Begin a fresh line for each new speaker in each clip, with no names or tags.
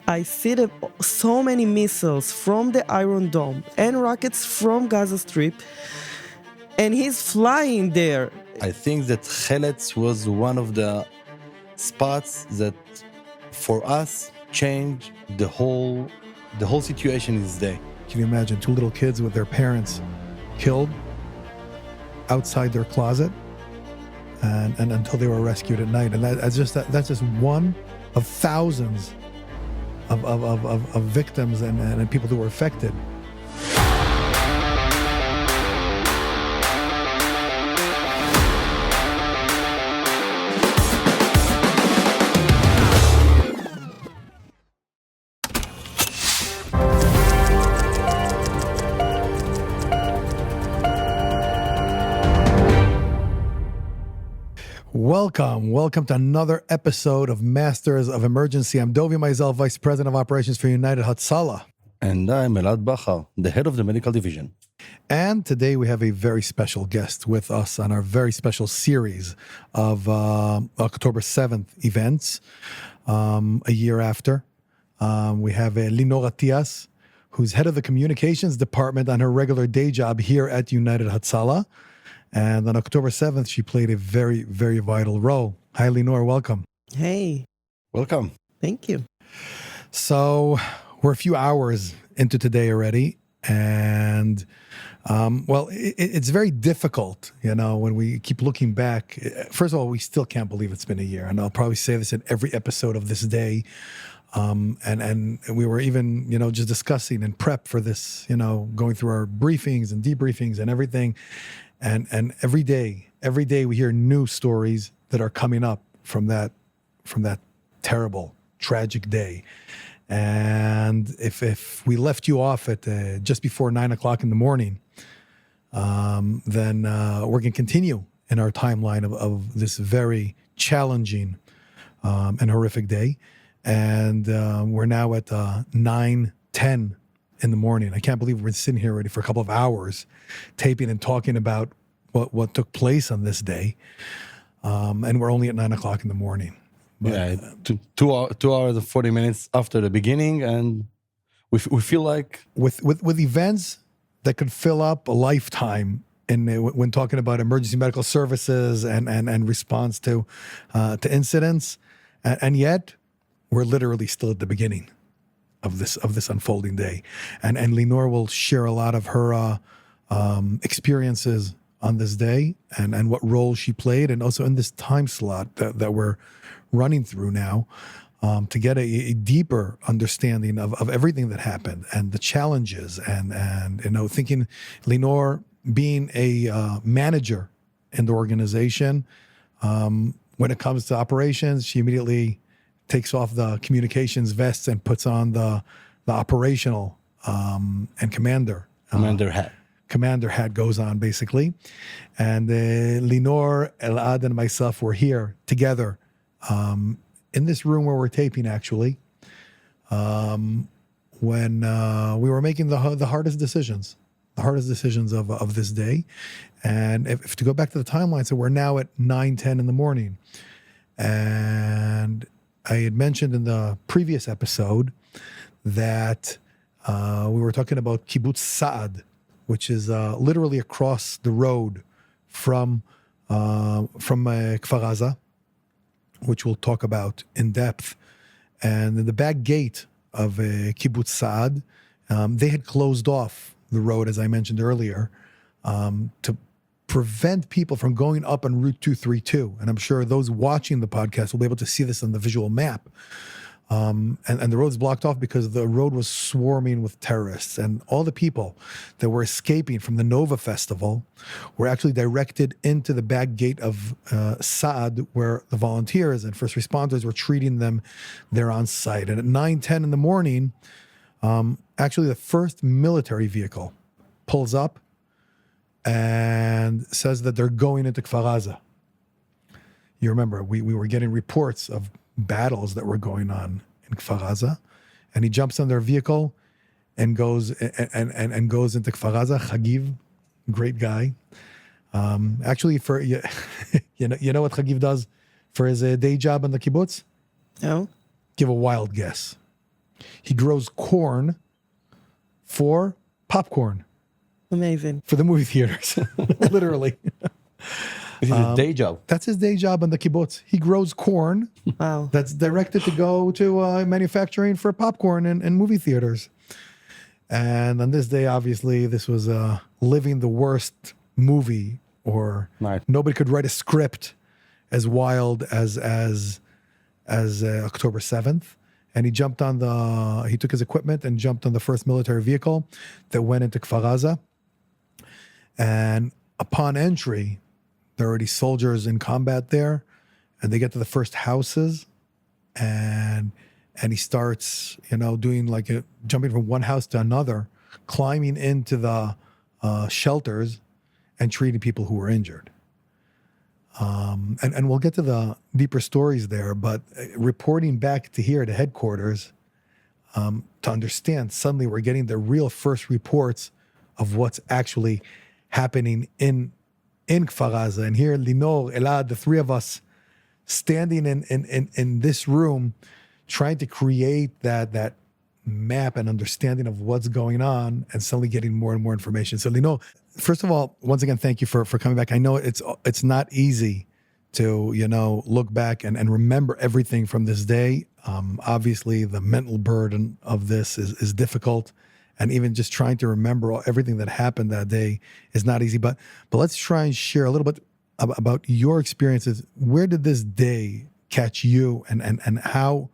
I see so many missiles from the Iron Dome and rockets from Gaza Strip, and he's flying there.
I think that Heletz was one of the spots that, for us, changed the whole situation this day.
Can you imagine 2 little kids with their parents killed outside their closet, and until they were rescued at night? And that's just one of thousands of victims and people who were affected. Welcome to another episode of Masters of Emergency. I'm Dovie, Maisel, Vice President of Operations for United Hatzalah.
And I'm Elad Bachar, the head of the medical division.
And today we have a very special guest with us on our very special series of October 7th events, a year after. We have Linor Attias, who's head of the Communications Department on her regular day job here at United Hatzalah. And on October 7th, she played a very, very vital role. Hi, Linor. Welcome.
Hey.
Welcome.
Thank you.
So we're a few hours into today already. And, it's very difficult, when we keep looking back. First of all, we still can't believe it's been a year. And I'll probably say this in every episode of this day. And we were even, just discussing in prep for this, going through our briefings and debriefings and everything. And every day we hear new stories that are coming up from that terrible, tragic day. And if we left you off at just before 9:00 in the morning, then we're going to continue in our timeline of this very challenging and horrific day. And we're now at 9:10 in the morning. I can't believe we've been sitting here already for a couple of hours taping and talking about what took place on this day. And we're only at 9:00 in the morning. But,
2 hours and 40 minutes after the beginning. And we feel like
with events that could fill up a lifetime when talking about emergency medical services and response to incidents. And yet we're literally still at the beginning of this unfolding day, and Linor will share a lot of her experiences on this day and what role she played, and also in this time slot that we're running through now, to get a deeper understanding of everything that happened and the challenges and thinking Linor being a manager in the organization, when it comes to operations, she immediately takes off the communications vests and puts on the operational and commander
hat.
Commander hat goes on, basically. And Linor, Elad, and myself were here together in this room where we're taping, actually, when we were making the hardest decisions of this day. And if to go back to the timeline, so we're now at 9:10 in the morning. And I had mentioned in the previous episode that we were talking about Kibbutz Saad, which is literally across the road from Kfar Aza, which we'll talk about in depth. And in the back gate of Kibbutz Saad, they had closed off the road, as I mentioned earlier, to prevent people from going up on Route 232. And I'm sure those watching the podcast will be able to see this on the visual map. And the road's blocked off because the road was swarming with terrorists. And all the people that were escaping from the Nova Festival were actually directed into the back gate of Saad, where the volunteers and first responders were treating them there on site. And at 9:10 in the morning, actually the first military vehicle pulls up and says that they're going into Kfar Aza. You remember, we were getting reports of battles that were going on in Kfar Aza, and he jumps on their vehicle and goes and goes into Kfar Aza. Chagiv, great guy. Actually, for you know what Chagiv does for his day job in the kibbutz?
No.
Give a wild guess. He grows corn for popcorn
Amazing.
for the movie theaters, literally.
This is a day job.
That's his day job on the kibbutz. He grows corn
Wow.
that's directed to go to manufacturing for popcorn and movie theaters. And on this day, obviously, this was living the worst movie, or
Right.
nobody could write a script as wild as October 7th. And he he took his equipment and jumped on the first military vehicle that went into Kfar Aza. And upon entry, there are already soldiers in combat there, and they get to the first houses, and he starts, doing jumping from one house to another, climbing into the shelters and treating people who were injured. And we'll get to the deeper stories there, but reporting back to here to headquarters, to understand, suddenly we're getting the real first reports of what's actually happening in Kfar Aza. And here, Linor, Elad, the three of us standing in this room, trying to create that map and understanding of what's going on, and suddenly getting more and more information. So Linor, first of all, once again, thank you for coming back. I know it's not easy to, look back and remember everything from this day. Obviously, the mental burden of this is difficult. And even just trying to remember everything that happened that day is not easy. But let's try and share a little bit about your experiences. Where did this day catch you, and how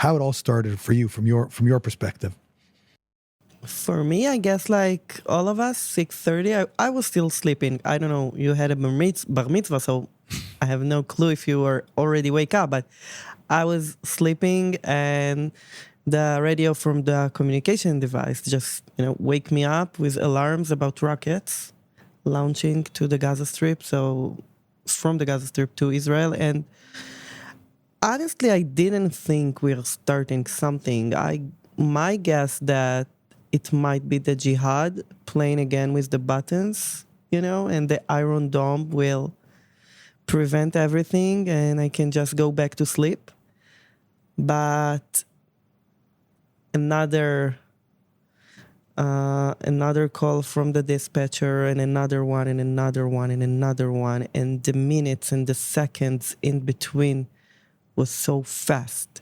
it all started for you from your perspective?
For me, I guess like all of us, 6:30, I was still sleeping. I don't know, you had a bar mitzvah, so I have no clue if you were already wake up, but I was sleeping, and the radio from the communication device just, wake me up with alarms about rockets launching to the Gaza Strip, so from the Gaza Strip to Israel. And honestly, I didn't think we're starting something. My guess that it might be the jihad playing again with the buttons, and the Iron Dome will prevent everything and I can just go back to sleep. But another call from the dispatcher, and another one, and another one, and another one, and the minutes and the seconds in between was so fast.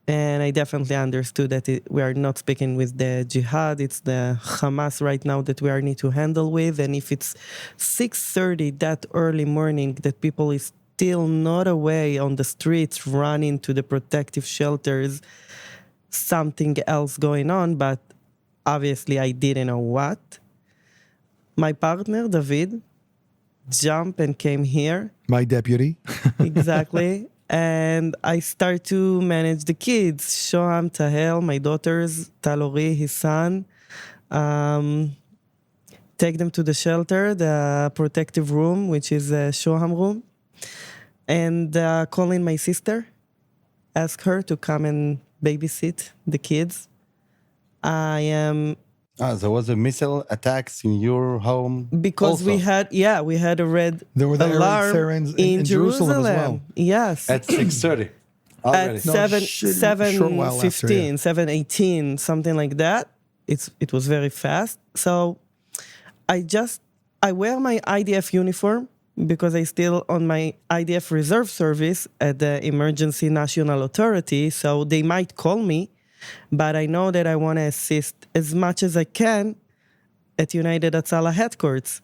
And I definitely understood that we are not speaking with the jihad, it's the Hamas right now that we need to handle with. And if it's 6:30 that early morning, that people is still not away on the streets running to the protective shelters, something else going on, but obviously I didn't know what. My partner, David, jumped and came here.
My deputy.
Exactly. And I start to manage the kids, Shoham, Tahel, my daughters, Talori, his son. Take them to the shelter, the protective room, which is a Shoham room. And calling my sister, ask her to come and babysit the kids.
There was a missile attacks in your home
Because
also.
we had a red
There were the
alarm
sirens
in
Jerusalem as well.
Yes.
At 6:30 already.
At
No,
7:15, 7:18, something like that. It was very fast. So I wear my IDF uniform because I still on my IDF reserve service at the Emergency National Authority. So they might call me, but I know that I want to assist as much as I can at United Hatzalah headquarters.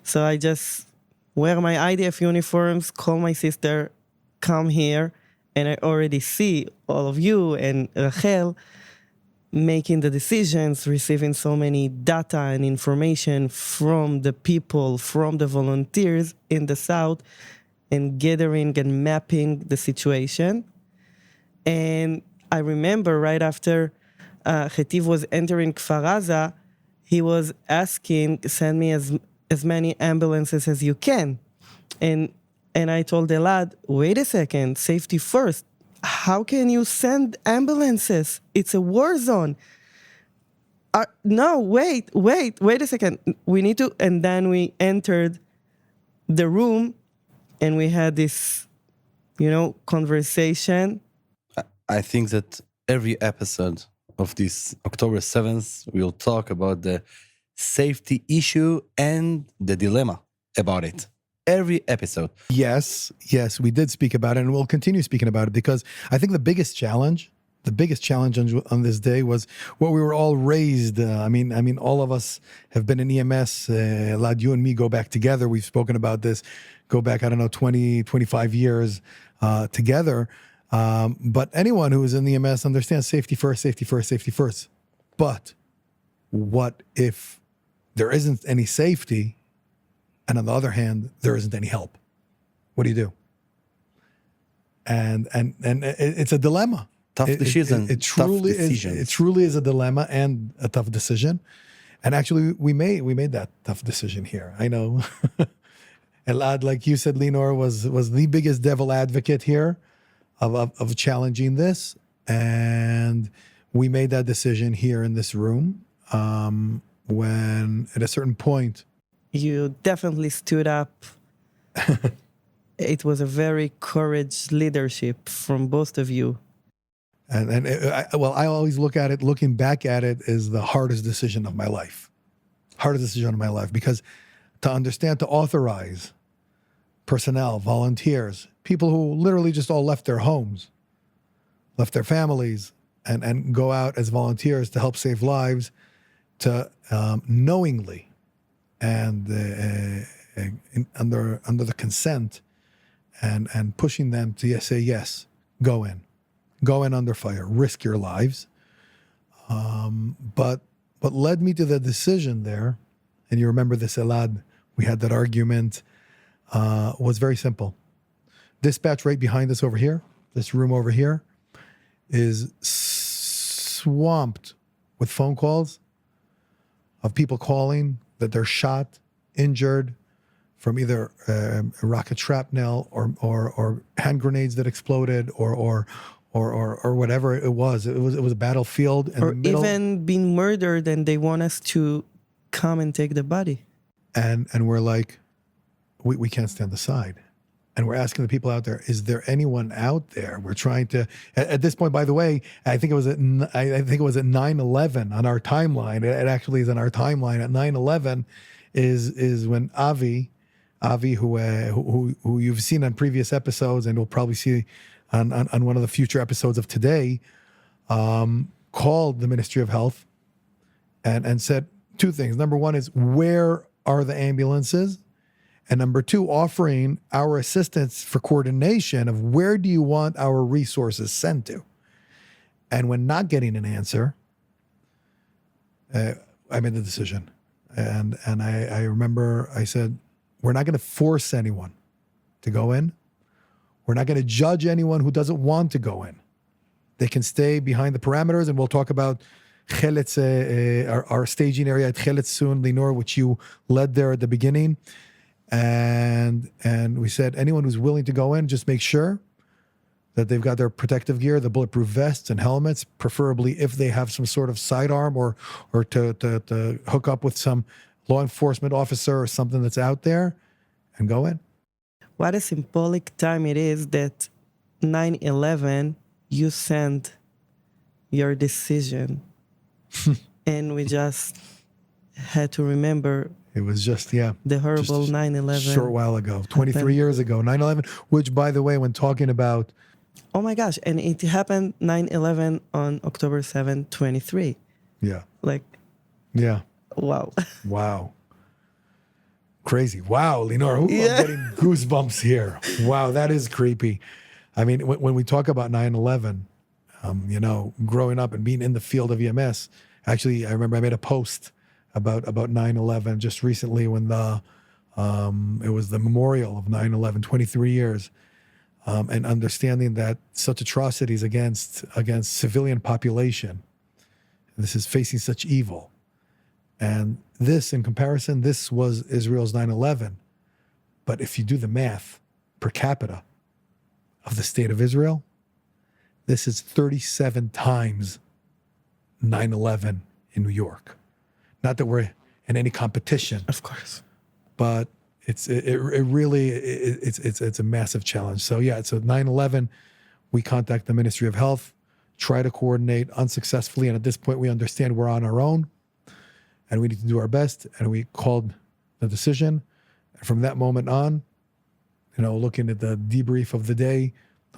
So I just wear my IDF uniforms, call my sister, come here, and I already see all of you and Rachel making the decisions, receiving so many data and information from the people, from the volunteers in the South, and gathering and mapping the situation. And I remember right after Hetiv was entering Kfar Aza, he was asking, send me as many ambulances as you can. And I told Elad, wait a second, safety first. How can you send ambulances? It's a war zone. No, wait a second. We need to, and then we entered the room and we had this, conversation.
I think that every episode of this October 7th, we'll talk about the safety issue and the dilemma about it. Every episode.
Yes, we did speak about it, and we'll continue speaking about it, because I think the biggest challenge on this day was what we were all raised. I mean, all of us have been in EMS. Elad, you and me go back together. We've spoken about this. Go back, 20, 25 years together. But anyone who is in the EMS understands safety first, safety first, safety first. But what if there isn't any safety, and on the other hand, there isn't any help? What do you do? And it's a dilemma.
Tough decision.
It truly is. It truly is a dilemma and a tough decision. And actually, we made that tough decision here. I know. Elad, like you said, Linor was the biggest devil advocate here of challenging this, and we made that decision here in this room. When at a certain point,
you definitely stood up. It was a very courage leadership from both of you.
I always looking back at it, is the hardest decision of my life. Because to understand, to authorize personnel, volunteers, people who literally just all left their homes, left their families, and go out as volunteers to help save lives, to knowingly and under the consent and pushing them to say yes, go in under fire, risk your lives. But what led me to the decision there, and you remember this, Elad, we had that argument, was very simple. Dispatch right behind us over here, this room over here, is swamped with phone calls of people calling that they're shot, injured from either rocket shrapnel or hand grenades that exploded or whatever it was. It was a battlefield in the middle.
Even being murdered, and they want us to come and take the body.
And we're like, we can't stand aside. And we're asking the people out there, is there anyone out there? We're trying to, at this point, by the way, I think it was at 9/11 on our timeline. It actually is on our timeline. At 9/11 is when Avi, who you've seen on previous episodes, and we'll probably see on one of the future episodes of today, called the Ministry of Health and said two things. Number one is, where are the ambulances? And number two, offering our assistance for coordination of where do you want our resources sent to? And when not getting an answer, I made the decision. And I remember I said, we're not going to force anyone to go in. We're not going to judge anyone who doesn't want to go in. They can stay behind the parameters, and we'll talk about Heletz, our staging area at Heletz soon, Linor, which you led there at the beginning. And we said, anyone who's willing to go in, just make sure that they've got their protective gear, the bulletproof vests and helmets, preferably if they have some sort of sidearm or to hook up with some law enforcement officer or something that's out there, and go in.
What a symbolic time it is that 9/11, you sent your decision. And we just had to remember.
It was just, the
horrible 9/11.
Short while ago, 23 years ago, 9/11, which, by the way, when talking about...
Oh my gosh, and it happened 9/11 on October 7, 23.
Yeah.
Wow.
Wow. Crazy. Wow, Linor, I'm getting goosebumps here. Wow, that is creepy. I mean, when we talk about 9/11, growing up and being in the field of EMS, actually, I remember I made a post about 9/11 just recently when it was the memorial of 9/11, 23 years, and understanding that such atrocities against civilian population, this is facing such evil. And this, in comparison, this was Israel's 9/11. But if you do the math per capita of the state of Israel, this is 37 times 9/11 in New York. Not that we're in any competition,
of course,
but it's a massive challenge. So 9/11, we contact the Ministry of Health, try to coordinate unsuccessfully. And at this point, we understand we're on our own and we need to do our best. And we called the decision. And from that moment on, looking at the debrief of the day,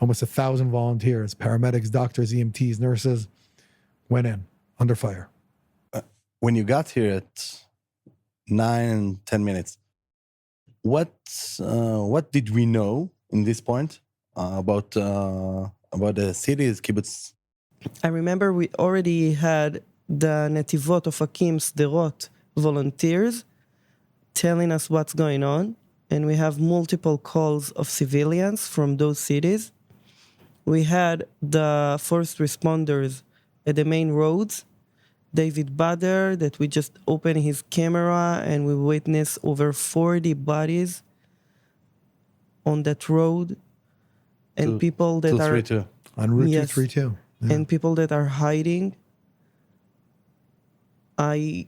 almost 1,000 volunteers, paramedics, doctors, EMTs, nurses, went in under fire.
When you got here at 9, 10 minutes, what did we know in this point about the cities, kibbutz?
I remember we already had the Netivot of Akim Sderot volunteers telling us what's going on, and we have multiple calls of civilians from those cities. We had the first responders at the main roads, David Bader, that we just opened his camera and we witnessed over 40 bodies on that road, and people that are
232
on Route
Yes.
232. Yeah.
and people that are hiding. I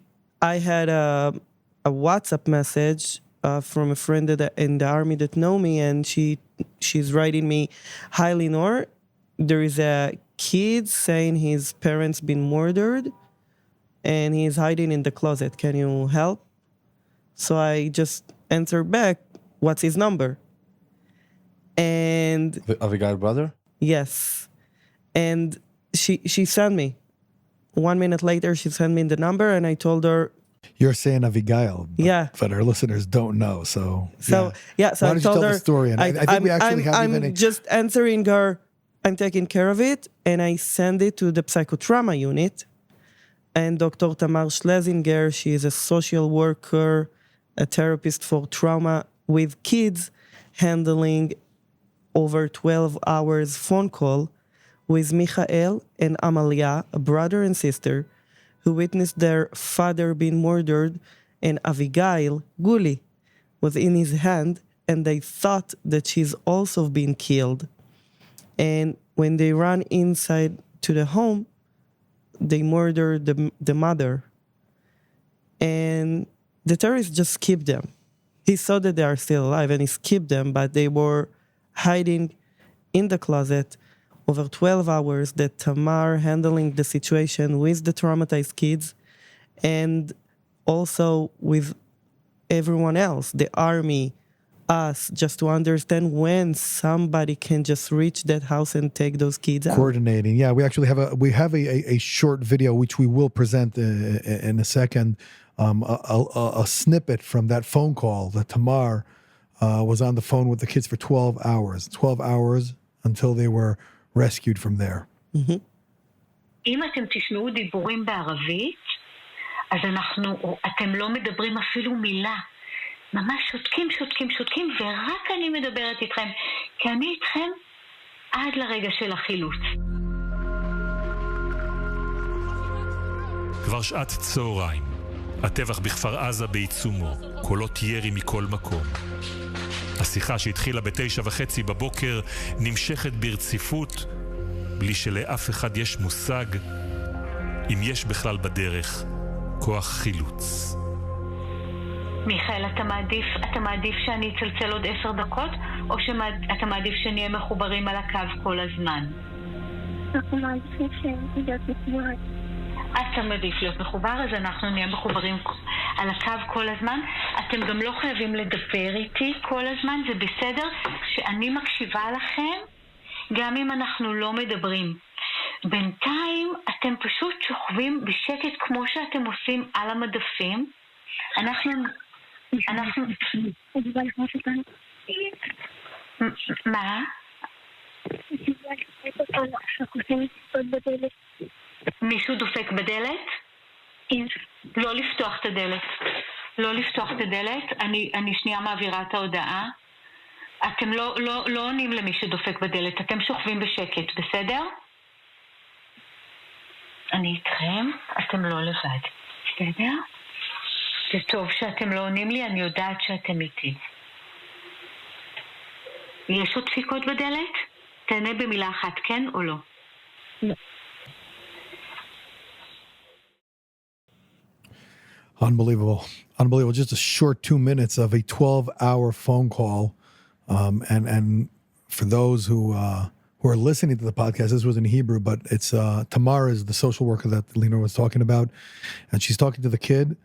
had a WhatsApp message from a friend in the army that know me, and she's writing me, "Hi Linor, there is a kid saying his parents been murdered, and he's hiding in the closet. Can you help?" So I just answered back, "What's his number?" And
Avigail brother?
yes, and she sent me. 1 minute later, she sent me the number, and I told her,
You're saying Avigail,
Yeah.
but our listeners don't know. So
So
Why
I
don't you
told
tell
her
the story? And I think we actually have
I'm
even
just answering her. I'm taking care of it, and I send it to the psychotrauma unit. And Dr. Tamar Schlesinger, she is a social worker, a therapist for trauma with kids, handling over 12 hours phone call with Michael and Amalia, a brother and sister, who witnessed their father being murdered, and Avigail, Guli, was in his hand, and they thought that she's also been killed. And when they ran inside to the home, they murdered the mother. And the terrorists just skipped them. He saw that they are still alive, and he skipped them, but they were hiding in the closet over 12 hours, that Tamar handling the situation with the traumatized kids and also with everyone else, the army, us, just to understand when somebody can just reach that house and take those kids out.
coordinating. Yeah, we actually have a short video which we will present in a second. A snippet from that phone call that Tamar was on the phone with the kids for 12 hours. 12 hours until they were rescued from there.
אם אתם תשמעו דיבורים בערבית, אז אתם לא מדברים אפילו מילה. ממש שותקים, ורק אני מדברת איתכם, כי אני איתכם עד לרגע של החילוץ.
כבר שעת צהריים. הטבח בכפר עזה בעיצומו, קולות ירי מכל מקום. השיחה שהתחילה ב9:30 בבוקר נמשכת ברציפות, בלי שלאף אחד יש מושג אם יש בכלל בדרך כוח חילוץ.
מיכאל, אתה מעדיף שאני אצלצל עוד 10 דקות, או שאתה מעדיף שנהיה מחוברים על הקו כל הזמן?
אנחנו מעדיפים להיות מחוברים.
אתה מעדיף להיות מחובר, אז אנחנו נהיה מחוברים על הקו כל הזמן. אתם גם לא חייבים לדבר איתי כל הזמן, זה בסדר שאני מקשיבה לכם, גם אם אנחנו לא מדברים. בינתיים אתם פשוט שוכבים בשקט כמו שאתם עושים על המדפים. אנחנו... מה? מישהו דופק בדלת? לא לפתוח את הדלת. לא לפתוח את הדלת. אני שנייה מעבירה את ההודעה. אתם לא עונים למי שדופק בדלת. אתם שוכבים בשקט, בסדר? אני איתכם. אתם לא לבד. בסדר? זה טוב שאתם לא עונים לי, אני יודעת שאתם איתי. יש עוד דפיקות בדלת? תענה במילה אחת, כן או לא?
לא.
Unbelievable. Just a short 2 minutes of a 12-hour phone call. And for those who who are listening to the podcast, this was in Hebrew, but it's Tamar is the social worker that Linor was talking about, and she's talking to the kid,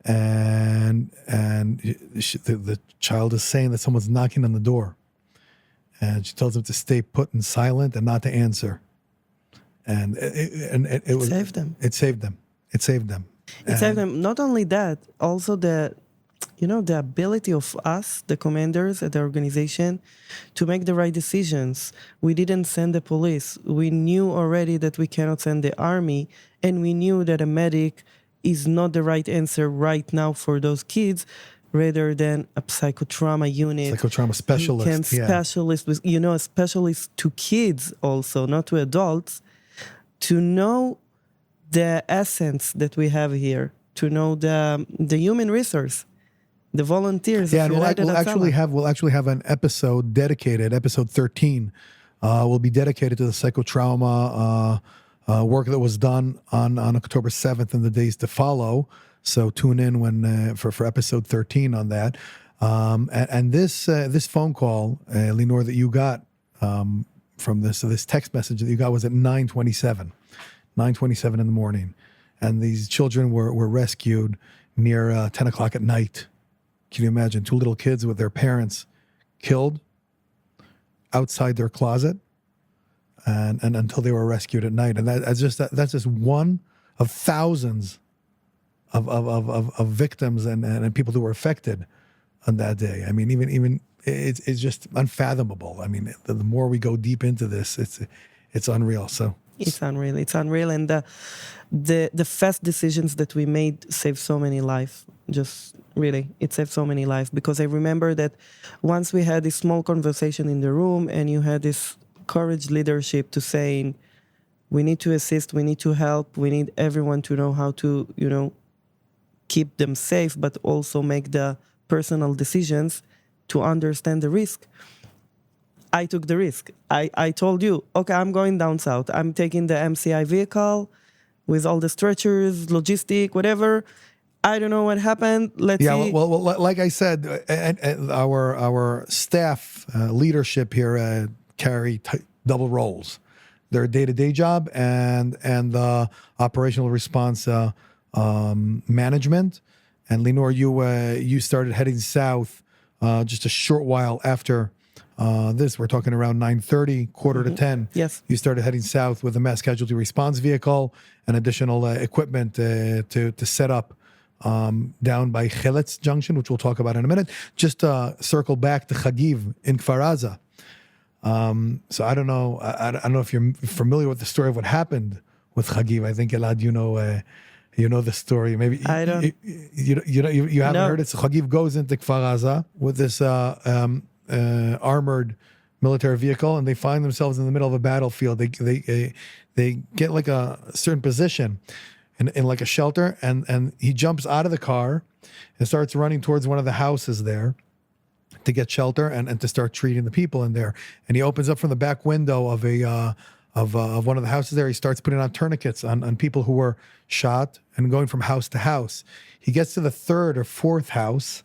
and the child is saying that someone's knocking on the door, and she tells him to stay put and silent and not to answer, and it
saved them.
It saved them. It saved them.
It saved them. Not only that, also the ability of us, the commanders at the organization, to make the right decisions. We didn't send the police. We knew already that we cannot send the army, and we knew that a medic is not the right answer right now for those kids, rather than a psychotrauma unit.
Psychotrauma specialist.
Specialist with, a specialist to kids also, not to adults, to know the essence that we have here, to know the human resource, the volunteers.
Yeah, and we'll actually have an episode dedicated, episode 13, will be dedicated to the psychotrauma work that was done on October 7th and the days to follow. So tune in when for episode 13 on that. And this phone call, Linor, that you got from this text message that you got was at 9:27 in the morning, and these children were rescued near 10 o'clock at night. Can you imagine 2 little kids with their parents killed outside their closet, and until they were rescued at night? And that's just one of thousands of victims and people who were affected on that day. I mean, even it's just unfathomable. I mean, the more we go deep into this, it's unreal. So
it's unreal, and the fast decisions that we made saved so many lives. Just really, it saved so many lives, because I remember that once we had this small conversation in the room, and you had this courage leadership to saying, we need to assist, we need to help, we need everyone to know how to, keep them safe, but also make the personal decisions to understand the risk. I took the risk. I told you, okay, I'm going down south. I'm taking the MCI vehicle with all the stretchers, logistic, whatever. I don't know what happened. Let's see.
Well, like I said, and our staff leadership here carry double roles. Their day-to-day job and the operational response management. And Linor, you started heading south just a short while after this. We're talking around 9:30, quarter to 10.
Yes.
You started heading south with a mass casualty response vehicle and additional equipment to set up down by Heletz Junction, which we'll talk about in a minute. Just circle back to Chagiv in Kfar Aza. So I don't know. I don't know if you're familiar with the story of what happened with Chagiv. I think Elad, you know the story. Maybe
I don't.
You haven't heard it. So Chagiv goes into Kfar Aza with this armored military vehicle, and they find themselves in the middle of a battlefield. They get like a certain position in like a shelter, and he jumps out of the car and starts running towards one of the houses there to get shelter and to start treating the people in there. And he opens up from the back window of one of the houses there. He starts putting on tourniquets on people who were shot and going from house to house. He gets to the 3rd or 4th house,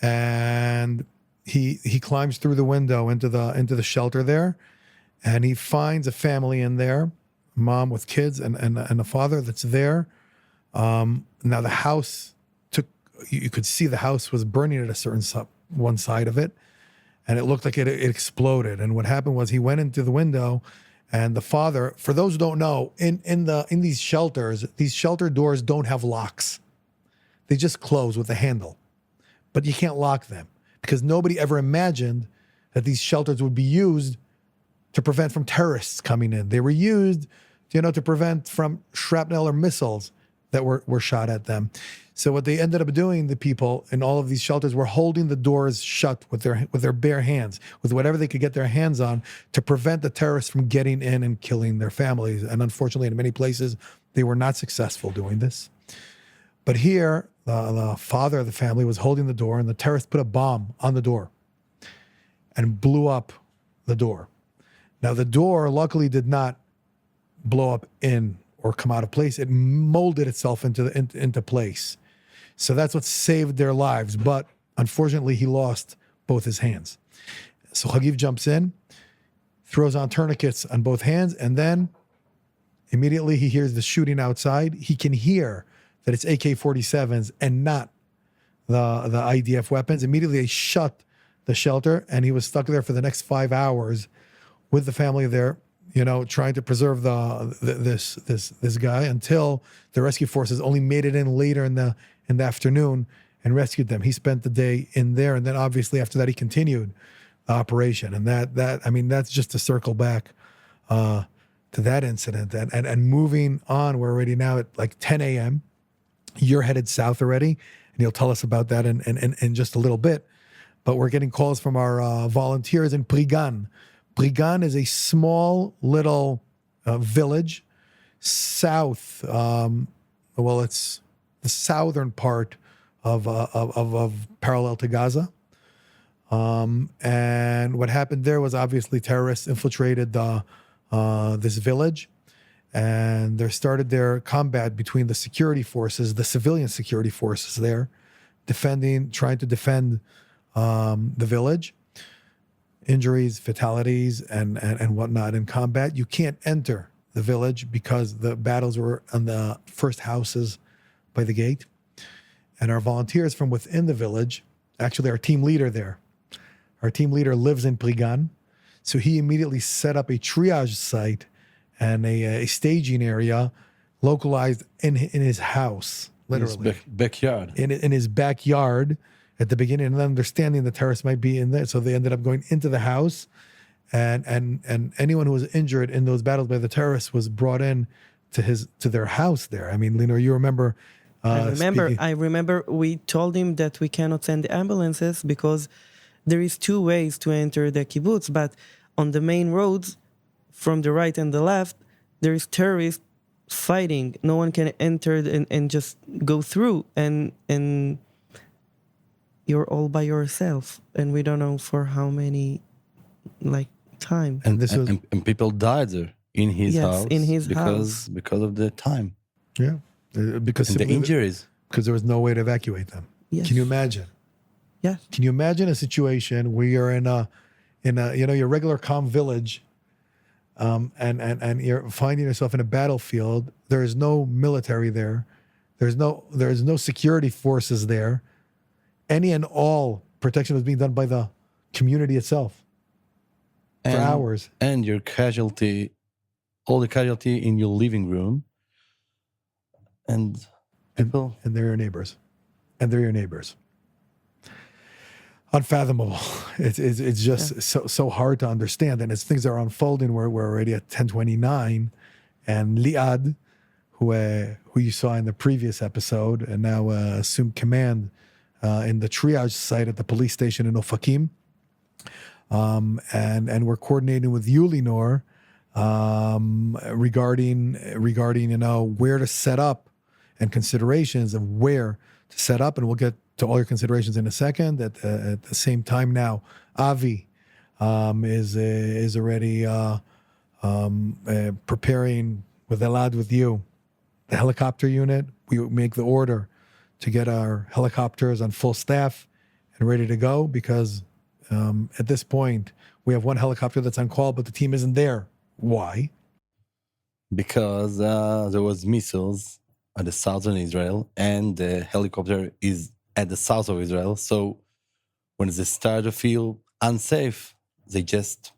and he climbs through the window into the shelter there, and he finds a family in there, mom with kids and a father that's there. Now the house you could see the house was burning at a certain one side of it, and it looked like it exploded. And what happened was he went into the window, and the father, for those who don't know, in these shelters, these shelter doors don't have locks. They just close with a handle, but you can't lock them, because nobody ever imagined that these shelters would be used to prevent from terrorists coming in. They were used, to prevent from shrapnel or missiles that were shot at them. So what they ended up doing, the people in all of these shelters, were holding the doors shut with their bare hands, with whatever they could get their hands on, to prevent the terrorists from getting in and killing their families. And unfortunately, in many places, they were not successful doing this. But here, the father of the family was holding the door, and the terrorists put a bomb on the door and blew up the door. Now, the door luckily did not blow up in or come out of place. It molded itself into place. So that's what saved their lives. But unfortunately, he lost both his hands. So Chagiv jumps in, throws on tourniquets on both hands, and then immediately he hears the shooting outside. He can hear that it's AK-47s and not the IDF weapons. Immediately they shut the shelter, and he was stuck there for the next 5 hours with the family there, trying to preserve this guy until the rescue forces only made it in later in the afternoon and rescued them. He spent the day in there, and then obviously after that he continued the operation. And that's just to circle back to that incident and moving on. We're already now at like 10 a.m. You're headed south already, and you'll tell us about that in just a little bit. But we're getting calls from our volunteers in Prigan. Prigan is a small little village south. It's the southern part of parallel to Gaza. And what happened there was obviously terrorists infiltrated this village, and there started their combat between the security forces, the civilian security forces there, trying to defend the village. Injuries, fatalities, and whatnot in combat. You can't enter the village because the battles were on the first houses by the gate. And our volunteers from within the village, actually our team leader there, our team leader lives in Prigan. So he immediately set up a triage site and a staging area localized in his house, literally.
His backyard.
In his backyard at the beginning, and understanding the terrorists might be in there. So they ended up going into the house, and anyone who was injured in those battles by the terrorists was brought in to their house there. I mean, Linor, you remember...
I remember we told him that we cannot send the ambulances because there is two ways to enter the kibbutz, but on the main roads, from the right and the left, there is terrorists fighting. No one can enter and just go through, and you're all by yourself, and we don't know for how many time.
And people died there in his house.
In his house
because of the time.
Yeah. Because
the injuries,
because there was no way to evacuate them.
Yes.
Can you imagine?
Yes.
Can you imagine a situation where you're in a your regular calm village, and you're finding yourself in a battlefield? There is no military there. There's no security forces there. Any and all protection was being done by the community itself for hours.
And your all the casualty in your living room. And people,
and they're your neighbors, Unfathomable. It's just so hard to understand, and as things are unfolding, we're already at 10:29, and Elad, who you saw in the previous episode, and now assumed command in the triage site at the police station in Ofakim, and we're coordinating with you, Linor, regarding where to set up. And considerations of where to set up, and we'll get to all your considerations in a second. At the same time, now Avi is already preparing with Elad, with you, the helicopter unit. We make the order to get our helicopters on full staff and ready to go because at this point we have one helicopter that's on call, but the team isn't there. Why?
Because there was missiles at the southern Israel, and the helicopter is at the south of Israel. So when they start to feel unsafe, they just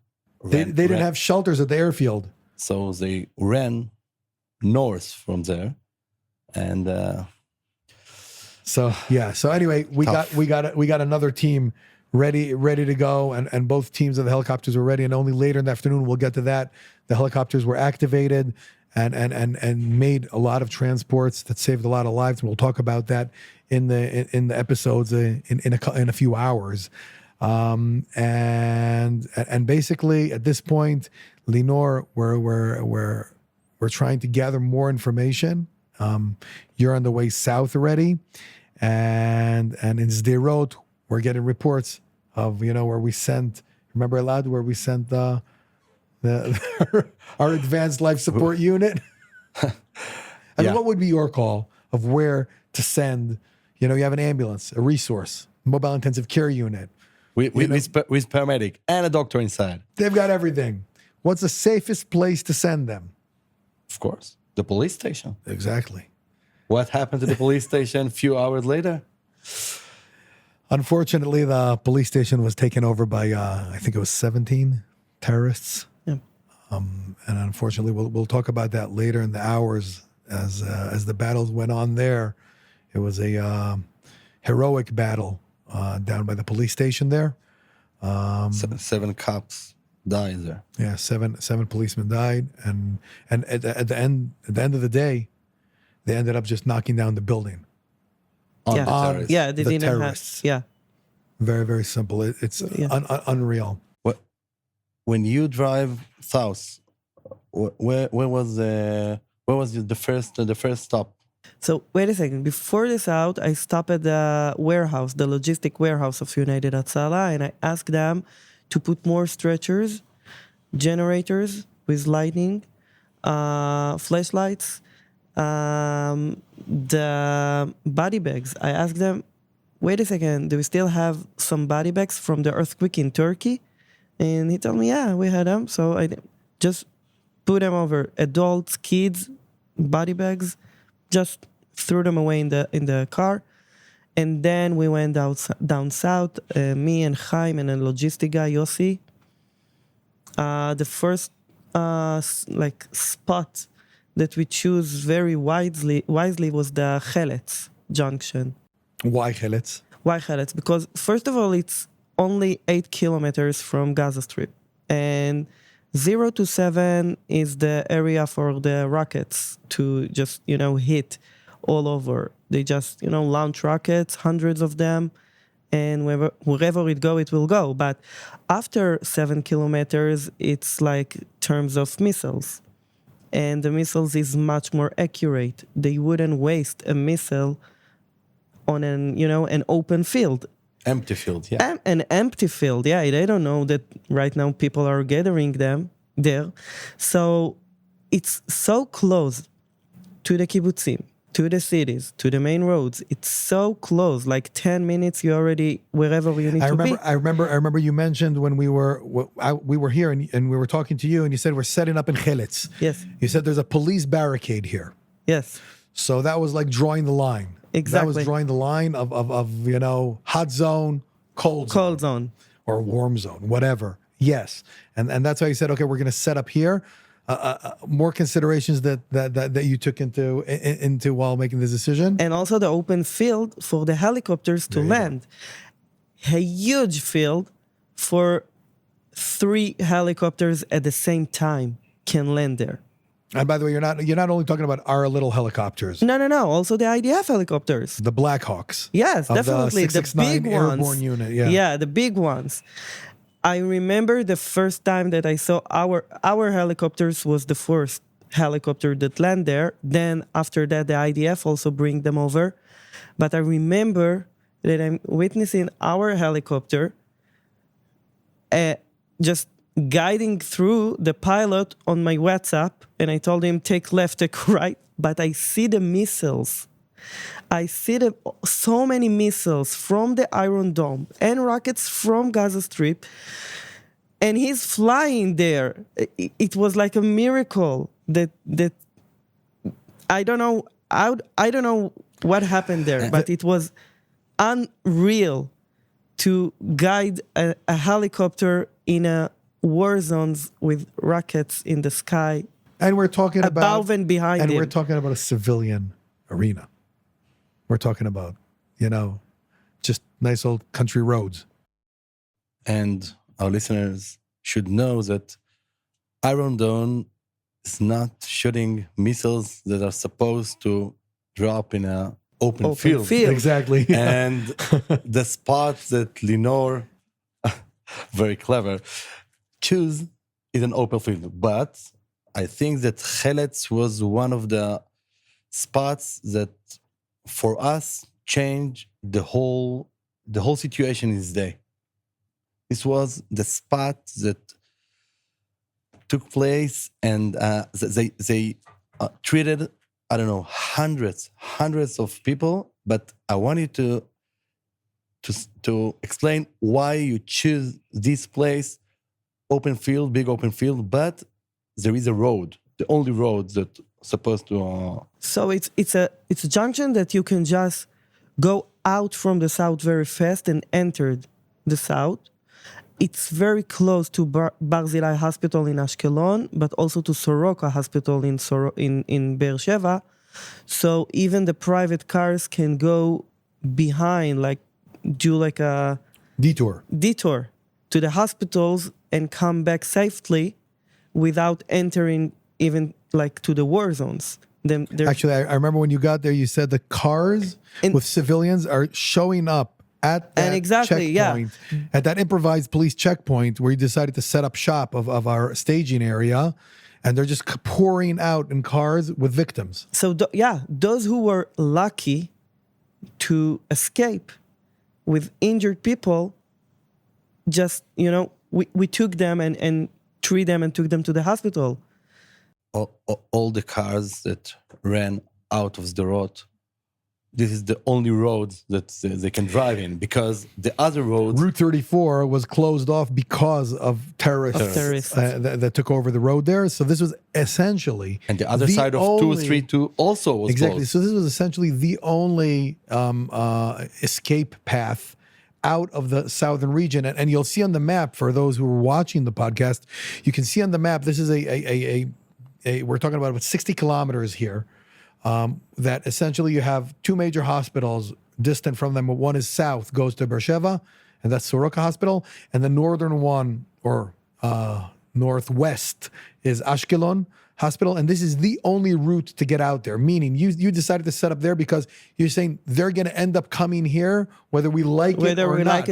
they didn't have shelters at the airfield.
So they ran north from there, and
so anyway, we got another team ready to go, and both teams of the helicopters were ready, and only later in the afternoon we'll get to that. The helicopters were activated and made a lot of transports that saved a lot of lives. And we'll talk about that in the episodes in a few hours. And basically at this point, Linor, we're trying to gather more information. You're on the way south already, and in Sderot we're getting reports of where we sent. Remember, Elad, where we sent our advanced life support unit. I mean, what would be your call of where to send? You have an ambulance, a resource, mobile intensive care unit,
with paramedic and a doctor inside.
They've got everything. What's the safest place to send them?
Of course, the police station.
Exactly.
What happened to the police station a few hours later?
Unfortunately, the police station was taken over by, I think it was 17 terrorists.
Yeah.
And unfortunately, we'll talk about that later in the hours as the battles went on there. It was a heroic battle down by the police station there.
7 cops died there.
Yeah, seven policemen died, and at the end of the day, they ended up just knocking down the building.
Yeah.
The terrorists.
Yeah, they
The
didn't
terrorists.
have. Yeah.
Very, very simple. It's unreal.
When you drive south, where was the first stop?
So wait a second. Before this out, I stopped at the warehouse, the logistic warehouse of United Hatzalah, and I asked them to put more stretchers, generators with lighting, flashlights, the body bags. I asked them, wait a second, do we still have some body bags from the earthquake in Turkey? And he told me, yeah, we had them. So I just put them over. Adults, kids, body bags, just threw them away in the car. And then we went down south, me and Chaim and a logistic guy, Yossi. The first spot that we choose very wisely was the Heletz Junction.
Why Heletz?
Why Heletz? Because first of all, it's only 8 kilometers from Gaza Strip, and 0 to 7 is the area for the rockets to just hit all over. They just launch rockets, hundreds of them, and wherever it will go. But after 7 kilometers, it's like terms of missiles. And the missiles is much more accurate. They wouldn't waste a missile on an open field.
Empty field, yeah.
An empty field, yeah. They don't know that right now people are gathering them there. So it's so close to the kibbutzim, to the cities, to the main roads. It's so close, like 10 minutes, you're already wherever you need to be.
I remember you mentioned when we were here and we were talking to you and you said we're setting up in Heletz.
Yes.
You said there's a police barricade here.
Yes.
So that was like drawing the line.
Exactly.
That was drawing the line of hot zone, cold
zone.
Or warm zone, whatever. Yes. And that's why you said, okay, we're going to set up here. More considerations that you took into while making this decision.
And also the open field for the helicopters to land. A huge field for 3 helicopters at the same time can land there.
And by the way, you're not only talking about our little helicopters.
No. Also the IDF helicopters.
The Blackhawks.
Yes, definitely.
The 669
big
airborne
ones.
unit. Yeah.
Yeah, the big ones. I remember the first time that I saw our helicopters was the first helicopter that landed there. Then after that, the IDF also bring them over. But I remember that I'm witnessing our helicopter just guiding through the pilot on my WhatsApp, and I told him, take left, take right, but I see the missiles. I see so many missiles from the Iron Dome and rockets from Gaza Strip, and he's flying there. It was like a miracle that I don't know what happened there, but it was unreal to guide a helicopter in a war zones with rockets in the sky.
And we're talking
above and behind
and
him.
we're talking about a civilian arena. We're talking about, just nice old country roads.
And our listeners should know that Iron Dome is not shooting missiles that are supposed to drop in an open field.
Exactly.
And the spot that Linor, very clever, choose is an open field. But I think that Heletz was one of the spots that for us changed the whole situation in this day. This was the spot that took place, and they treated, I don't know, hundreds of people. But I want you to explain why you choose this place big open field, but there is a road, the only road that supposed to.
So it's a junction that you can just go out from the south very fast and enter the south. It's very close to Barzilai Hospital in Ashkelon, but also to Soroka Hospital in Be'er Sheva. So even the private cars can go behind, like do like a
Detour
to the hospitals and come back safely without entering even like to the war zones.
Actually, I remember when you got there, you said the cars with civilians are showing up at that checkpoint, at that improvised police checkpoint where you decided to set up shop of our staging area, and they're just pouring out in cars with victims.
So, those who were lucky to escape with injured people, just, we took them and treated them and took them to the hospital.
All the cars that ran out of the road, this is the only road that they can drive in, because the other roads...
Route 34 was closed off because of terrorists that took over the road there. So this was essentially...
And the other side of 232 also was closed.
So this was essentially the only escape path out of the southern region. And you'll see on the map, for those who are watching the podcast, you can see on the map, this is we're talking about 60 kilometers here. That essentially you have two major hospitals distant from them. One is south, goes to Be'er Sheva, and that's Soroka Hospital. And the northern one, or northwest, is Ashkelon Hospital. And this is the only route to get out there, meaning you decided to set up there because you're saying they're going to end up coming here, whether we like it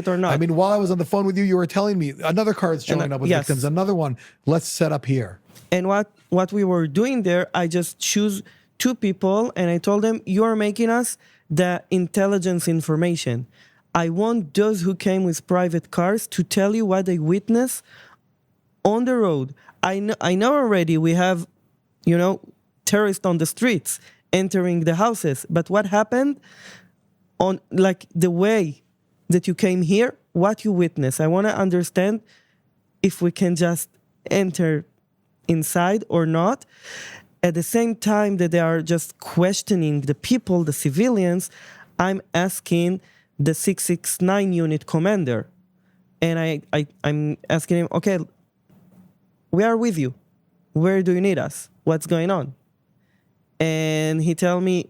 or not. I mean, while I was on the phone with you, you were telling me another car is showing up with victims, another one. Let's set up here.
And what we were doing there, I just choose two people, and I told them, you're making us the intelligence information. I want those who came with private cars to tell you what they witnessed on the road. I know already we have, terrorists on the streets entering the houses, but what happened on, like, the way that you came here, what you witnessed. I want to understand if we can just enter inside or not. At the same time that they are just questioning the people, the civilians, I'm asking the 669 unit commander. And I'm asking him, okay, we are with you. Where do you need us? What's going on? And he tell me,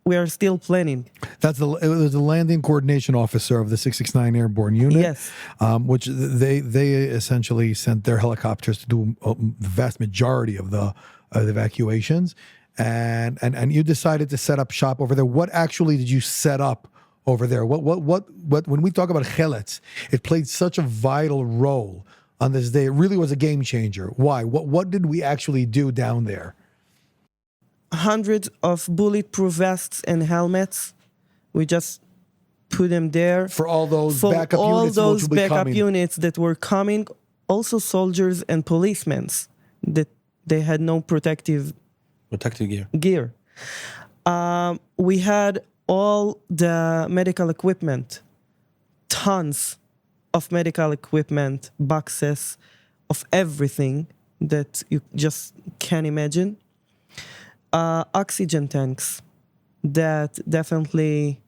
we are still planning.
It was the landing coordination officer of the 669 Airborne Unit.
Yes.
Which they essentially sent their helicopters to do the vast majority of the evacuations, and you decided to set up shop over there. What actually did you set up over there? What when we talk about Heletz, it played such a vital role on this day. It really was a game changer. Why? What did we actually do down there?
Hundreds of bulletproof vests and helmets. We just put them there
for all those backup units
that were coming. Also soldiers and policemen that they had no protective gear. We had all the medical equipment, tons of medical equipment, boxes of everything that you just can't imagine. Oxygen tanks that definitely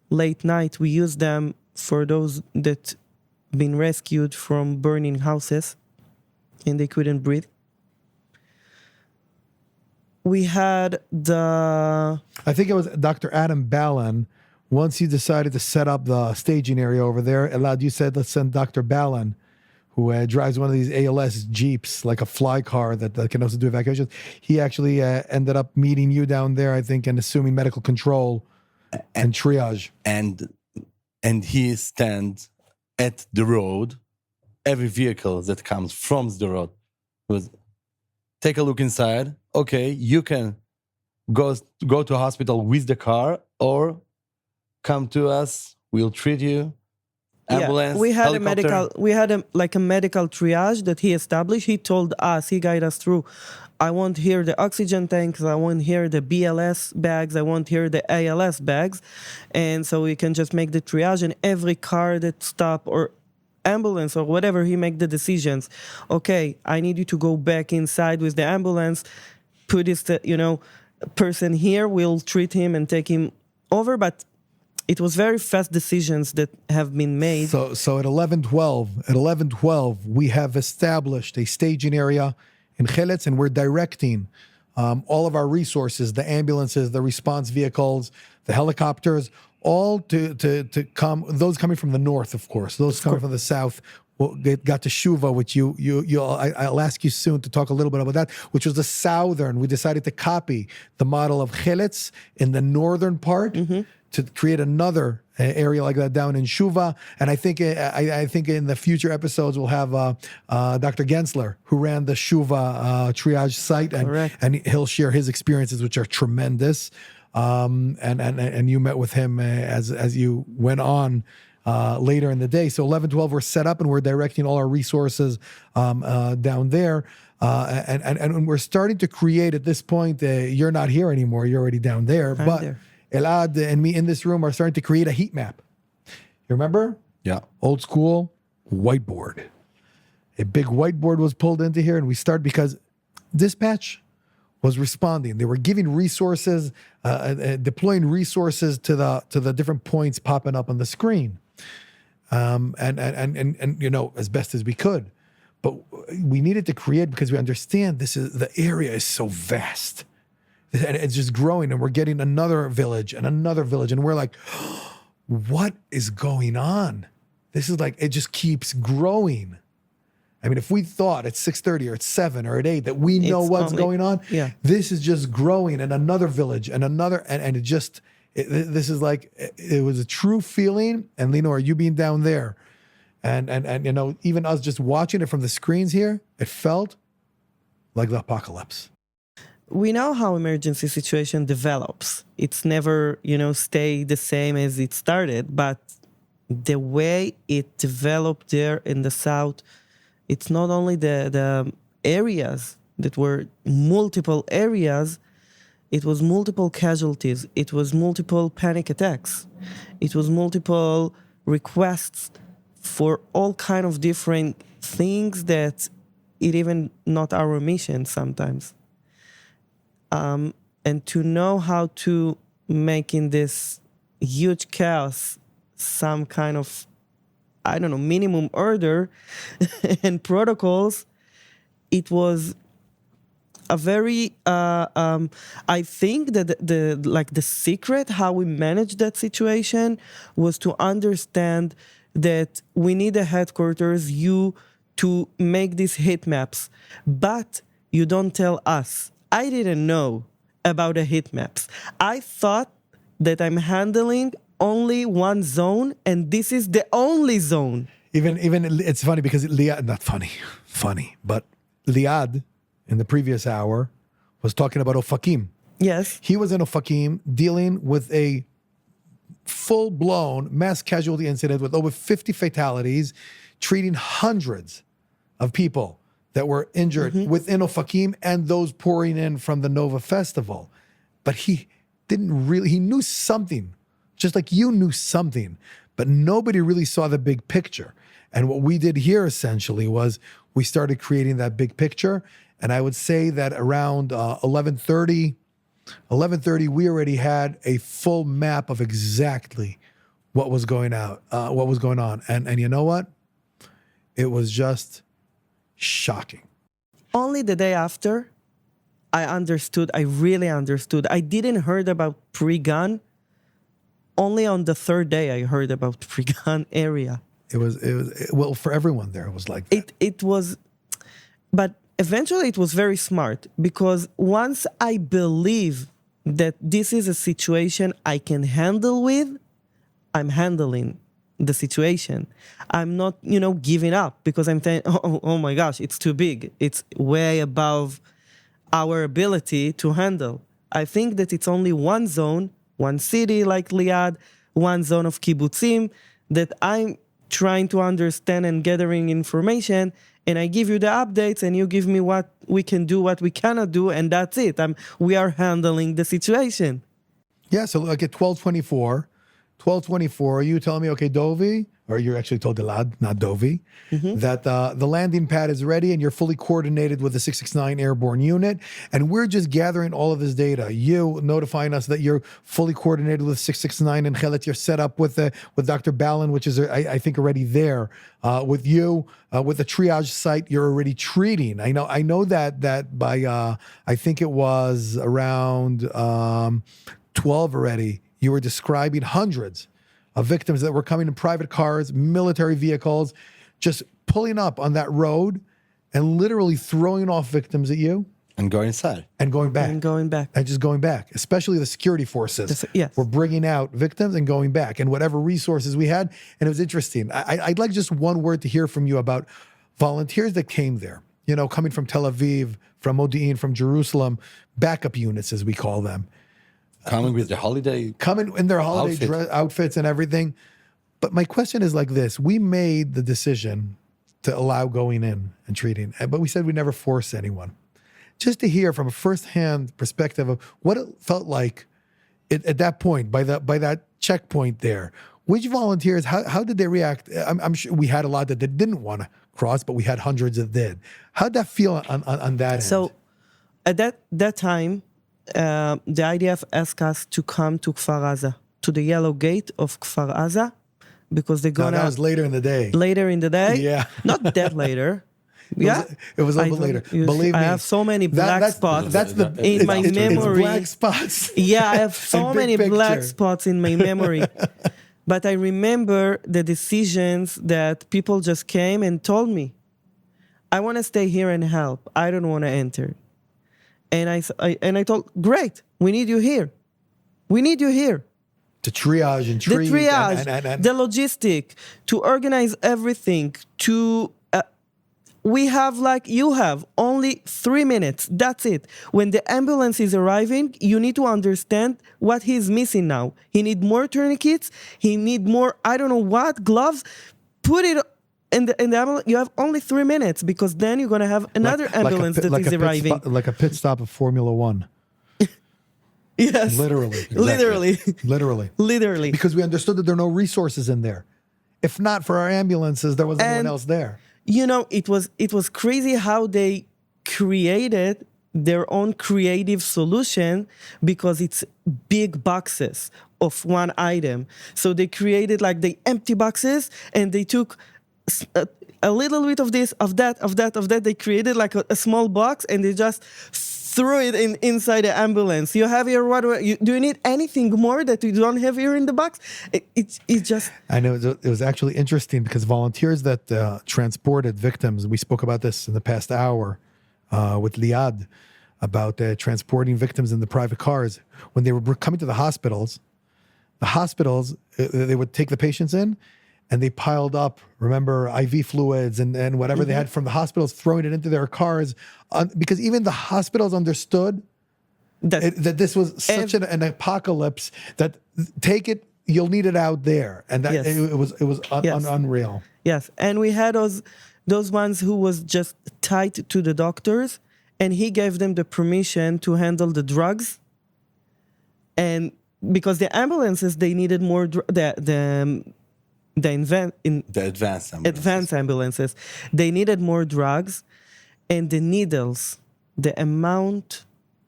late night we use them for those that been rescued from burning houses and they couldn't breathe. We had
I think it was Dr. Adam Ballon. Once you decided to set up the staging area over there, Elad, you said, let's send Dr. Ballon, who drives one of these ALS Jeeps, like a fly car that can also do evacuations. He actually ended up meeting you down there, I think, and assuming medical control and triage.
And he stands at the road. Every vehicle that comes from the road was, take a look inside. Okay, you can go to a hospital with the car, or come to us. We'll treat you. Ambulance,
we had
helicopter.
a medical triage that he established. He told us, he guided us through. I want here the oxygen tanks. I want here the BLS bags. I want here the ALS bags, and so we can just make the triage. And every car that stop or ambulance or whatever, he make the decisions. Okay, I need you to go back inside with the ambulance, put this, person here, we'll treat him and take him over. But it was very fast decisions that have been made.
So at 11:12, we have established a staging area in Heletz, and we're directing all of our resources, the ambulances, the response vehicles, the helicopters, all to come. Those coming from the north, of course. Those coming from the south. Got to Shuva, which I'll ask you soon to talk a little bit about that, which was the southern. We decided to copy the model of Heletz in the northern part to create another area like that down in Shuva. And I think in the future episodes we'll have Dr. Gensler, who ran the Shuva triage site, and he'll share his experiences, which are tremendous. And you met with him as you went on later in the day. So 11:12, we're set up and we're directing all our resources down there. And we're starting to create at this point. You're not here anymore. You're already down there.
I'm
but
there.
Elad and me in this room are starting to create a heat map. You remember?
Yeah.
Old school whiteboard. A big whiteboard was pulled into here, and we started because dispatch was responding. They were giving resources, deploying resources to the different points popping up on the screen, and as best as we could. But we needed to create, because we understand the area is so vast, and it's just growing, and we're getting another village, and we're like, what is going on? This is like, it just keeps growing. I mean, if we thought at 6:30 or at 7 or at 8 that we know what's going on, this is just growing, and another village and another, and this is like, it was a true feeling. And Linor, you being down there, and even us just watching it from the screens here, it felt like the apocalypse.
We know how emergency situation develops. It's never, stay the same as it started, but the way it developed there in the south, it's not only the areas that were multiple areas, it was multiple casualties, it was multiple panic attacks, it was multiple requests for all kind of different things that it even not our mission sometimes. And to know how to make in this huge chaos some kind of, minimum order and protocols, it was a very, I think that the secret how we managed that situation was to understand that we need a headquarters, to make these heat maps, but you don't tell us. I didn't know about the heat maps. I thought that I'm handling only one zone, and this is the only zone.
Even it's funny because Liad, not funny, but Liad in the previous hour was talking about Ofakim.
Yes.
He was in Ofakim dealing with a full-blown mass casualty incident with over 50 fatalities, treating hundreds of people that were injured within Ofakim and those pouring in from the Nova Festival. But he knew something, just like you knew something, but nobody really saw the big picture. And what we did here essentially was we started creating that big picture. And I would say that around 11:30, we already had a full map of exactly what was going on. And you know what? It was just shocking.
Only the day after, I really understood. I didn't heard about pre-gun. Only on the third day I heard about pre-gun area.
It was for everyone there. It was like that.
It was, but eventually it was very smart, because once I believe that this is a situation I can handle with, I'm handling the situation. I'm not, giving up because I'm saying, oh my gosh, it's too big. It's way above our ability to handle. I think that it's only one zone, one city like Liad, one zone of kibbutzim that I'm trying to understand and gathering information, and I give you the updates and you give me what we can do, what we cannot do, and that's it. We are handling the situation.
Yeah, so like at 12:24, 12:24, you tell me, okay, Dovie, or you're actually told Elad, not Dovie, that the landing pad is ready and you're fully coordinated with the 669 Airborne Unit. And we're just gathering all of this data. You notifying us that you're fully coordinated with 669 and Heletz, you're set up with Dr. Ballin, which is, I think, already there. With you, with the triage site, you're already treating. I know that by, I think it was around 12 already, you were describing hundreds of victims that were coming in private cars, military vehicles, just pulling up on that road and literally throwing off victims at you.
And going inside.
And going back. And just going back. Especially the security forces.
Yes.
Were bringing out victims and going back. And whatever resources we had. And it was interesting. I'd like just one word to hear from you about volunteers that came there. You know, coming from Tel Aviv, from Modi'in, from Jerusalem, backup units as we call them.
Coming with the holiday.
Coming in their holiday outfits and everything. But my question is like this. We made the decision to allow going in and treating, but we said we never force anyone. Just to hear from a firsthand perspective of what it felt like at that point, by that checkpoint there. Which volunteers, how did they react? I'm sure we had a lot that they didn't want to cross, but we had hundreds that did. How did that feel on that end?
So at that time, the IDF asked us to come to Kfar Aza, to the yellow gate of Kfar Aza, because they're gonna...
that was later in the day.
Later in the day?
Yeah.
Not that later.
It was a little bit later. Believe me.
I have so many black spots in my memory.
It's black spots.
Yeah, I have so many black spots in my memory. But I remember the decisions that people just came and told me, I want to stay here and help. I don't want to enter. And I told, great, we need you here. We need you here.
To triage and treat.
The triage, the logistic, to organize everything, to... we have, like you have, only 3 minutes. That's it. When the ambulance is arriving, you need to understand what he's missing now. He need more tourniquets. He need more, I don't know what, gloves. Put it in the ambulance. You have only 3 minutes because then you're going to have another ambulance that is arriving.
Like a pit stop of Formula One.
Yes.
Literally.
Exactly. Literally.
Because we understood that there are no resources in there. If not for our ambulances, there wasn't anyone else there.
You know, it was crazy how they created their own creative solution because it's big boxes of one item. So they created like the empty boxes and they took a little bit of this, of that. They created like a small box and they just threw it inside the ambulance. You have here, do you need anything more that you don't have here in the box? It just...
I know it was actually interesting because volunteers that transported victims, we spoke about this in the past hour with Liad, about transporting victims in the private cars. When they were coming to the hospitals, they would take the patients in and they piled up, remember, IV fluids and whatever they had from the hospitals, throwing it into their cars. Because even the hospitals understood that this was such an apocalypse that take it, you'll need it out there. And that it was unreal.
Yes, and we had those ones who was just tied to the doctors, and he gave them the permission to handle the drugs. And because the ambulances, they needed more, advanced ambulances, they needed more drugs, and the needles, the amount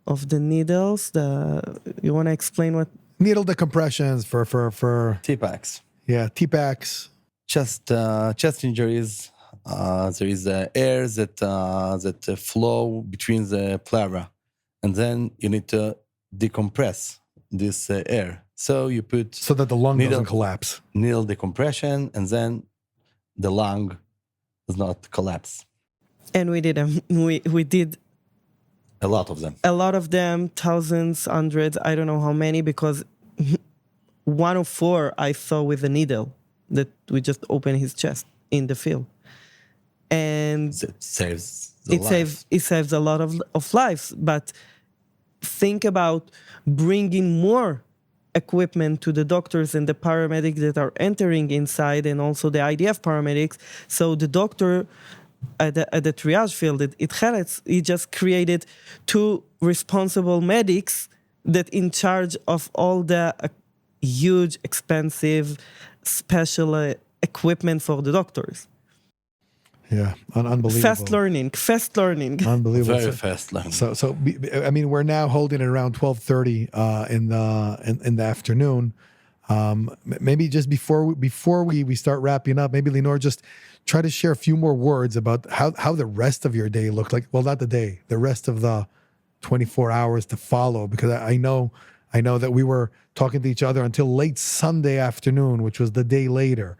of the needles, you want to explain what?
Needle decompressions for
T-packs.
Yeah, T-packs.
Chest injuries. There is air that flow between the pleura, and then you need to decompress this air. So you put
so that the lung doesn't collapse.
Needle decompression, and then the lung does not collapse.
And we did we did
a lot of them.
A lot of them, thousands, hundreds. I don't know how many, because 104 I saw with a needle that we just opened his chest in the field, and
it saves
a lot of lives. But think about bringing more equipment to the doctors and the paramedics that are entering inside, and also the IDF paramedics. So the doctor at the triage field at Heletz, he just created 2 responsible medics that in charge of all the huge, expensive, special equipment for the doctors.
Yeah, unbelievable.
Fast learning.
Unbelievable.
Very fast learning.
So I mean, we're now holding it around 12:30 in the afternoon. Maybe just before we start wrapping up, maybe Linor, just try to share a few more words about how the rest of your day looked like. Well, not the day, the rest of the 24 hours to follow, because I know that we were talking to each other until late Sunday afternoon, which was the day later.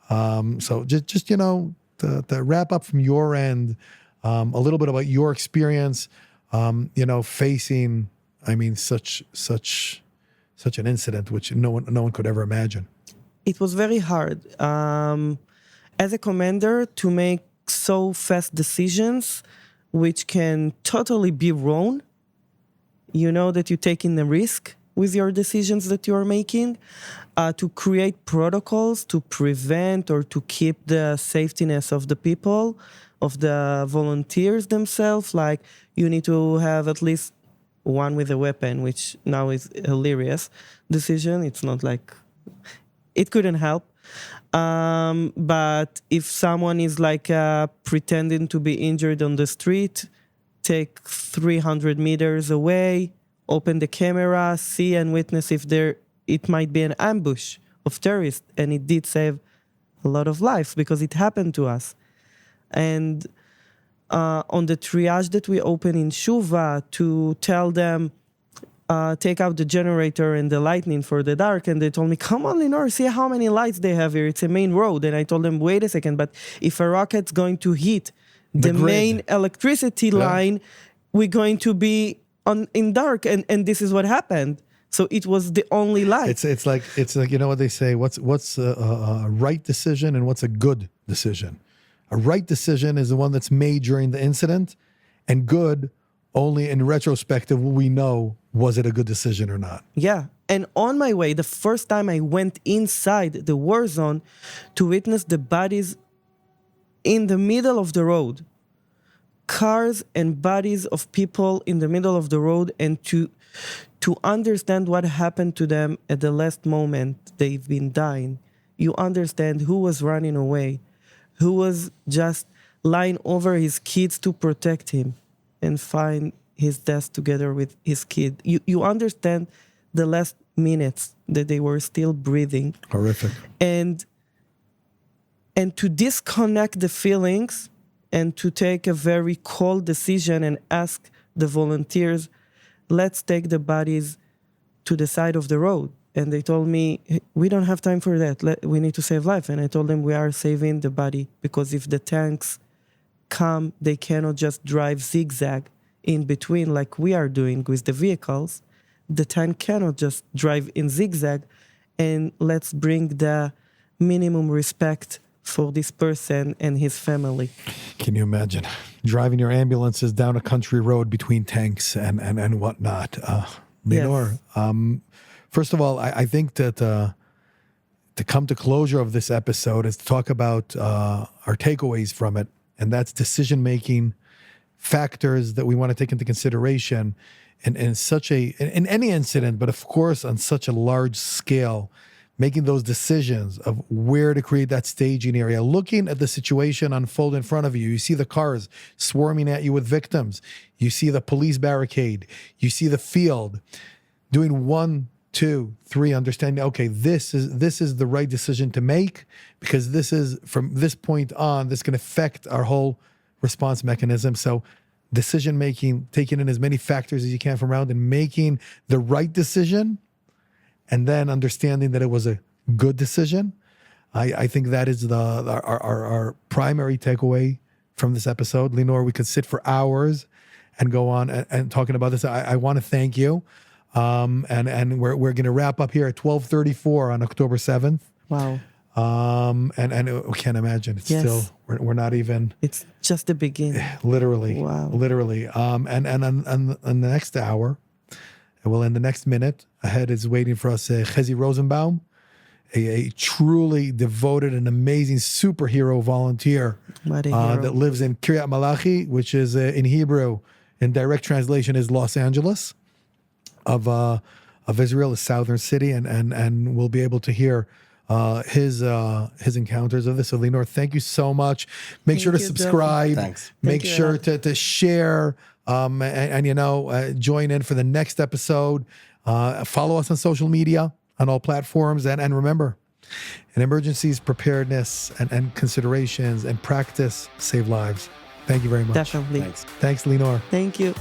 So just to wrap up from your end, a little bit about your experience, facing, I mean, such an incident, which no one could ever imagine.
It was very hard. As a commander, to make so fast decisions, which can totally be wrong. You know that you're taking a risk with your decisions that you're making, to create protocols to prevent or to keep the safetyness of the people, of the volunteers themselves. Like, you need to have at least one with a weapon, which now is a hilarious decision. It's not like, it couldn't help. But if someone is like pretending to be injured on the street, take 300 meters away, open the camera, see and witness if it might be an ambush of terrorists. And it did save a lot of lives because it happened to us. And on the triage that we opened in Shuva, to tell them, take out the generator and the lightning for the dark. And they told me, come on, Linor, see how many lights they have here. It's a main road. And I told them, wait a second, but if a rocket's going to hit the main electricity line, we're going to be in dark. And this is what happened. So it was the only light.
It's like you know what they say, what's a right decision and what's a good decision? A right decision is the one that's made during the incident, and good only in retrospective will we know, was it a good decision or not?
Yeah. And on my way, the first time I went inside the war zone to witness the bodies in the middle of the road, cars and bodies of people in the middle of the road, and to understand what happened to them at the last moment they've been dying. You understand who was running away, who was just lying over his kids to protect him and find his death together with his kid. You understand the last minutes that they were still breathing.
Horrific.
And to disconnect the feelings and to take a very cold decision and ask the volunteers, let's take the bodies to the side of the road. And they told me, we don't have time for that. We need to save life. And I told them, we are saving the body, because if the tanks come, they cannot just drive zigzag in between like we are doing with the vehicles. The tank cannot just drive in zigzag. And let's bring the minimum respect for this person and his family.
Can you imagine driving your ambulances down a country road between tanks and whatnot? Linor,
yes.
First of all, I think that to come to closure of this episode is to talk about our takeaways from it, and that's decision-making factors that we want to take into consideration in any incident, but of course on such a large scale, making those decisions of where to create that staging area, looking at the situation unfold in front of you. You see the cars swarming at you with victims. You see the police barricade. You see the field. Doing 1, 2, 3, understanding, okay, this is the right decision to make, because this is, from this point on, this can affect our whole response mechanism. So decision-making, taking in as many factors as you can from around and making the right decision, and then understanding that it was a good decision. I think that is our primary takeaway from this episode. Linor, we could sit for hours and go on and talking about this. I want to thank you. And we're going to wrap up here at 12:34 on October 7th.
Wow.
And we can't imagine. It's still, we're not even.
It's just the beginning.
Literally.
Wow.
Literally. And on the next hour, well, in the next minute, ahead is waiting for us Chezi Rosenbaum, a truly devoted and amazing superhero volunteer that lives in Kiryat Malachi, which is in Hebrew, in direct translation, is Los Angeles, of of Israel, a southern city, and we'll be able to hear his encounters of this. So Linor, thank you so much. Make sure to subscribe.
Thanks.
Make sure to share and join in for the next episode. Follow us on social media on all platforms, and remember, in emergencies, preparedness and considerations and practice save lives. Thank you very much.
Definitely.
Thanks.
Thanks, Linor.
Thank you.